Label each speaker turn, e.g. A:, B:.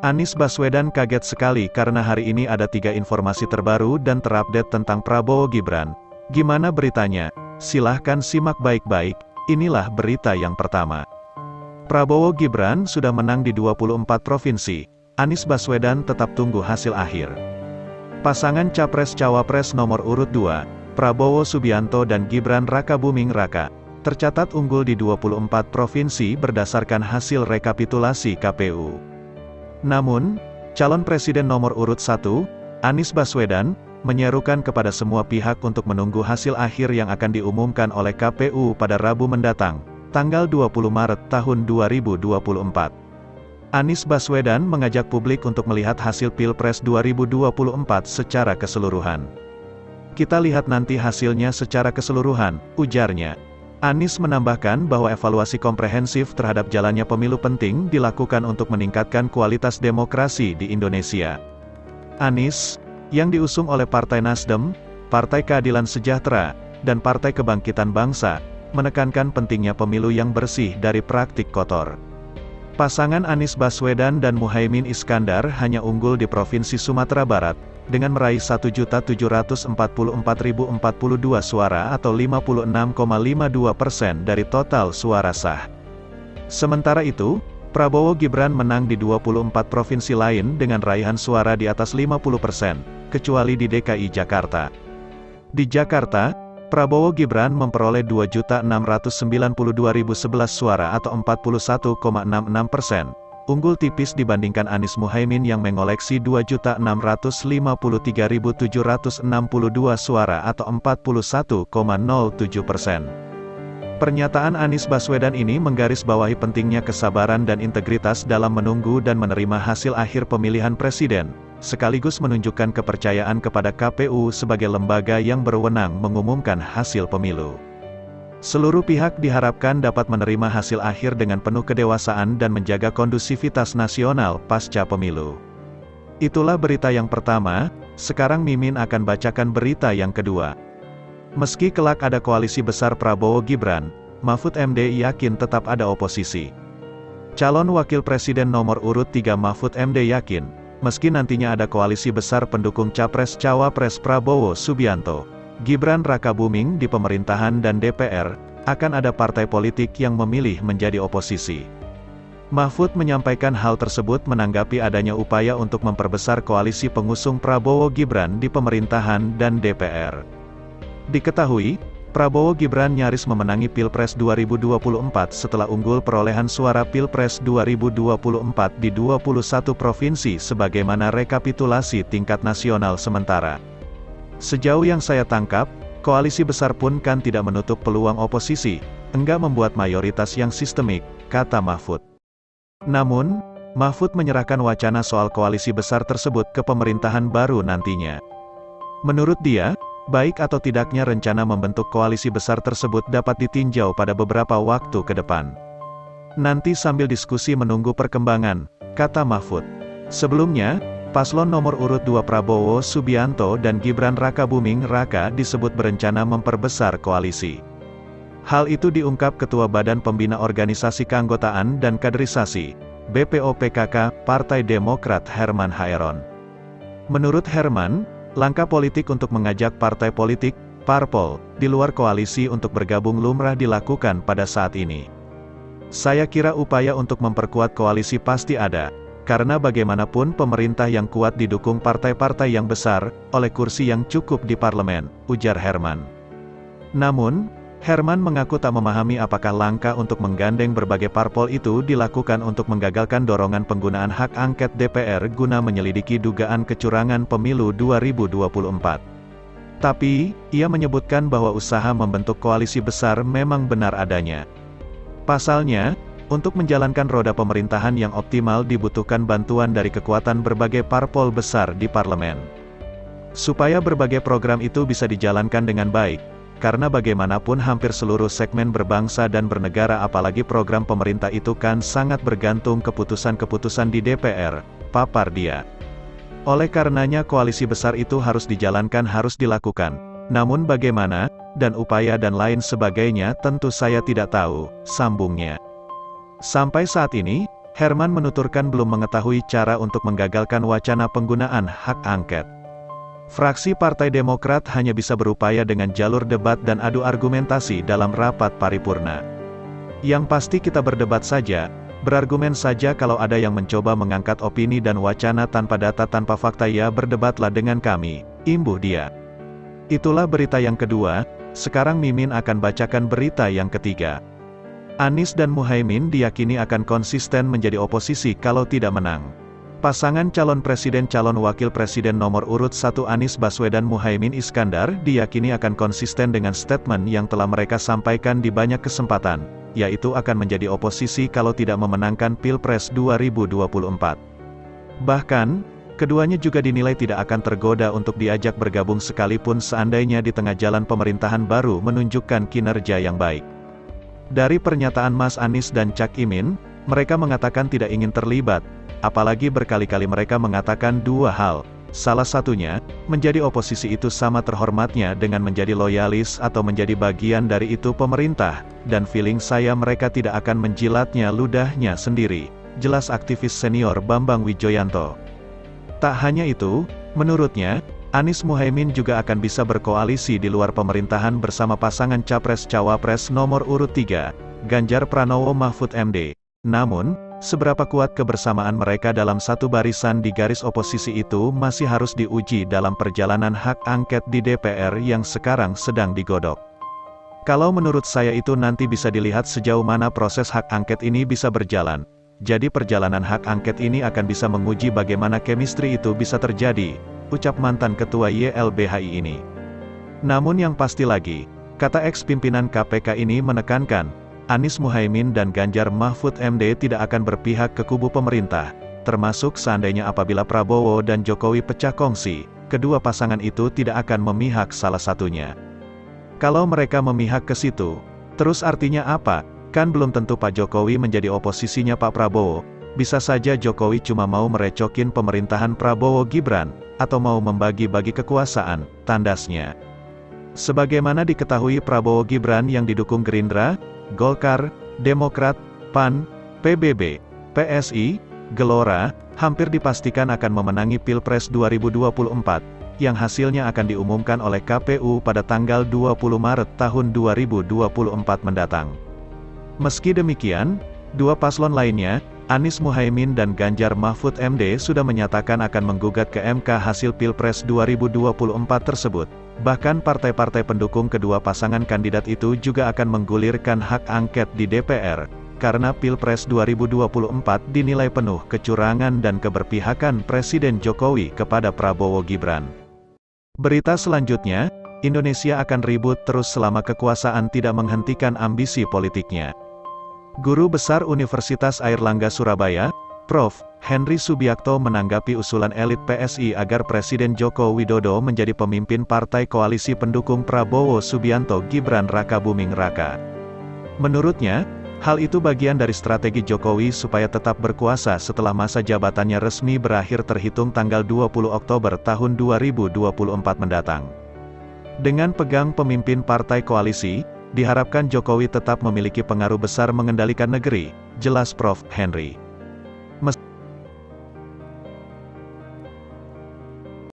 A: Anies Baswedan kaget sekali karena hari ini ada 3 informasi terbaru dan terupdate tentang Prabowo Gibran. Gimana beritanya? Silahkan simak baik-baik, inilah berita yang pertama. Prabowo Gibran sudah menang di 24 provinsi, Anies Baswedan tetap tunggu hasil akhir. Pasangan Capres-Cawapres nomor urut 2, Prabowo Subianto dan Gibran Rakabuming Raka, tercatat unggul di 24 provinsi berdasarkan hasil rekapitulasi KPU. Namun, calon presiden nomor urut 1, Anies Baswedan, menyerukan kepada semua pihak untuk menunggu hasil akhir yang akan diumumkan oleh KPU pada Rabu mendatang, tanggal 20 Maret tahun 2024. Anies Baswedan mengajak publik untuk melihat hasil Pilpres 2024 secara keseluruhan. Kita lihat nanti hasilnya secara keseluruhan, ujarnya. Anies menambahkan bahwa evaluasi komprehensif terhadap jalannya pemilu penting dilakukan untuk meningkatkan kualitas demokrasi di Indonesia. Anies, yang diusung oleh Partai Nasdem, Partai Keadilan Sejahtera, dan Partai Kebangkitan Bangsa, menekankan pentingnya pemilu yang bersih dari praktik kotor. Pasangan Anies Baswedan dan Muhaimin Iskandar hanya unggul di Provinsi Sumatera Barat, dengan meraih 1.744.042 suara atau 56,52% dari total suara sah. Sementara itu, Prabowo Gibran menang di 24 provinsi lain dengan raihan suara di atas 50%, kecuali di DKI Jakarta. Di Jakarta, Prabowo Gibran memperoleh 2.692.011 suara atau 41,66%. Unggul tipis dibandingkan Anies Muhaimin yang mengoleksi 2.653.762 suara atau 41,07%. Pernyataan Anies Baswedan ini menggarisbawahi pentingnya kesabaran dan integritas dalam menunggu dan menerima hasil akhir pemilihan presiden, sekaligus menunjukkan kepercayaan kepada KPU sebagai lembaga yang berwenang mengumumkan hasil pemilu. Seluruh pihak diharapkan dapat menerima hasil akhir dengan penuh kedewasaan dan menjaga kondusivitas nasional pasca pemilu. Itulah berita yang pertama, sekarang Mimin akan bacakan berita yang kedua. Meski kelak ada koalisi besar Prabowo Gibran, Mahfud MD yakin tetap ada oposisi. Calon Wakil Presiden nomor urut 3 Mahfud MD yakin, meski nantinya ada koalisi besar pendukung Capres-Cawapres Prabowo Subianto, Gibran Rakabuming di pemerintahan dan DPR, akan ada partai politik yang memilih menjadi oposisi. Mahfud menyampaikan hal tersebut menanggapi adanya upaya untuk memperbesar koalisi pengusung Prabowo Gibran di pemerintahan dan DPR. Diketahui, Prabowo Gibran nyaris memenangi Pilpres 2024 setelah unggul perolehan suara Pilpres 2024 di 21 provinsi sebagaimana rekapitulasi tingkat nasional sementara. Sejauh yang saya tangkap, koalisi besar pun kan tidak menutup peluang oposisi, enggak membuat mayoritas yang sistemik, kata Mahfud. Namun, Mahfud menyerahkan wacana soal koalisi besar tersebut ke pemerintahan baru nantinya. Menurut dia, baik atau tidaknya rencana membentuk koalisi besar tersebut dapat ditinjau pada beberapa waktu ke depan. Nanti sambil diskusi menunggu perkembangan, kata Mahfud. Sebelumnya, Paslon nomor urut 2 Prabowo Subianto dan Gibran Rakabuming Raka disebut berencana memperbesar koalisi. Hal itu diungkap Ketua Badan Pembina Organisasi Keanggotaan dan Kaderisasi, BPO-PKK, Partai Demokrat Herman Haeron. Menurut Herman, langkah politik untuk mengajak partai politik, parpol, di luar koalisi untuk bergabung lumrah dilakukan pada saat ini. Saya kira upaya untuk memperkuat koalisi pasti ada. Karena bagaimanapun pemerintah yang kuat didukung partai-partai yang besar, oleh kursi yang cukup di parlemen, ujar Herman. Namun, Herman mengaku tak memahami apakah langkah untuk menggandeng berbagai parpol itu dilakukan untuk menggagalkan dorongan penggunaan hak angket DPR guna menyelidiki dugaan kecurangan pemilu 2024. Tapi, ia menyebutkan bahwa usaha membentuk koalisi besar memang benar adanya. Pasalnya, untuk menjalankan roda pemerintahan yang optimal dibutuhkan bantuan dari kekuatan berbagai parpol besar di parlemen. Supaya berbagai program itu bisa dijalankan dengan baik, karena bagaimanapun hampir seluruh segmen berbangsa dan bernegara apalagi program pemerintah itu kan sangat bergantung keputusan-keputusan di DPR, papar dia. Oleh karenanya koalisi besar itu harus dijalankan harus dilakukan. Namun bagaimana, dan upaya dan lain sebagainya tentu saya tidak tahu, sambungnya. Sampai saat ini, Herman menuturkan belum mengetahui cara untuk menggagalkan wacana penggunaan hak angket. Fraksi Partai Demokrat hanya bisa berupaya dengan jalur debat dan adu argumentasi dalam rapat paripurna. Yang pasti kita berdebat saja, berargumen saja. Kalau ada yang mencoba mengangkat opini dan wacana tanpa data tanpa fakta, ya berdebatlah dengan kami, imbuh dia. Itulah berita yang kedua. Sekarang Mimin akan bacakan berita yang ketiga. Anies dan Muhaimin diyakini akan konsisten menjadi oposisi kalau tidak menang. Pasangan calon presiden calon wakil presiden nomor urut 1 Anies Baswedan Muhaimin Iskandar diyakini akan konsisten dengan statement yang telah mereka sampaikan di banyak kesempatan, yaitu akan menjadi oposisi kalau tidak memenangkan Pilpres 2024. Bahkan, keduanya juga dinilai tidak akan tergoda untuk diajak bergabung sekalipun seandainya di tengah jalan pemerintahan baru menunjukkan kinerja yang baik. Dari pernyataan Mas Anies dan Cak Imin, mereka mengatakan tidak ingin terlibat, apalagi berkali-kali mereka mengatakan dua hal. Salah satunya, menjadi oposisi itu sama terhormatnya dengan menjadi loyalis atau menjadi bagian dari itu pemerintah, dan feeling saya mereka tidak akan menjilatnya ludahnya sendiri, jelas aktivis senior Bambang Wijoyanto. Tak hanya itu, menurutnya, Anies Muhaimin juga akan bisa berkoalisi di luar pemerintahan bersama pasangan Capres-Cawapres nomor urut 3, Ganjar Pranowo Mahfud MD. Namun, seberapa kuat kebersamaan mereka dalam satu barisan di garis oposisi itu masih harus diuji dalam perjalanan hak angket di DPR yang sekarang sedang digodok. Kalau menurut saya itu nanti bisa dilihat sejauh mana proses hak angket ini bisa berjalan. Jadi perjalanan hak angket ini akan bisa menguji bagaimana chemistry itu bisa terjadi, ucap mantan ketua YLBHI ini. Namun yang pasti lagi, kata ex-pimpinan KPK ini menekankan, Anies Muhaimin dan Ganjar Mahfud MD tidak akan berpihak ke kubu pemerintah, termasuk seandainya apabila Prabowo dan Jokowi pecah kongsi, kedua pasangan itu tidak akan memihak salah satunya. Kalau mereka memihak ke situ, terus artinya apa? Kan belum tentu Pak Jokowi menjadi oposisinya Pak Prabowo, bisa saja Jokowi cuma mau merecokin pemerintahan Prabowo Gibran, atau mau membagi-bagi kekuasaan, tandasnya. Sebagaimana diketahui Prabowo Gibran yang didukung Gerindra, Golkar, Demokrat, PAN, PBB, PSI, Gelora, hampir dipastikan akan memenangi Pilpres 2024, yang hasilnya akan diumumkan oleh KPU pada tanggal 20 Maret tahun 2024 mendatang. Meski demikian, dua paslon lainnya, Anies Muhaimin dan Ganjar Mahfud MD sudah menyatakan akan menggugat ke MK hasil Pilpres 2024 tersebut. Bahkan partai-partai pendukung kedua pasangan kandidat itu juga akan menggulirkan hak angket di DPR, karena Pilpres 2024 dinilai penuh kecurangan dan keberpihakan Presiden Jokowi kepada Prabowo Gibran. Berita selanjutnya, Indonesia akan ribut terus selama kekuasaan tidak menghentikan ambisi politiknya. Guru Besar Universitas Airlangga Surabaya, Prof. Henry Subiakto menanggapi usulan elit PSI agar Presiden Joko Widodo menjadi pemimpin partai koalisi pendukung Prabowo Subianto Gibran Raka Buming Raka. Menurutnya, hal itu bagian dari strategi Jokowi supaya tetap berkuasa setelah masa jabatannya resmi berakhir terhitung tanggal 20 Oktober tahun 2024 mendatang. Dengan pegang pemimpin partai koalisi, diharapkan Jokowi tetap memiliki pengaruh besar mengendalikan negeri, jelas Prof. Henry.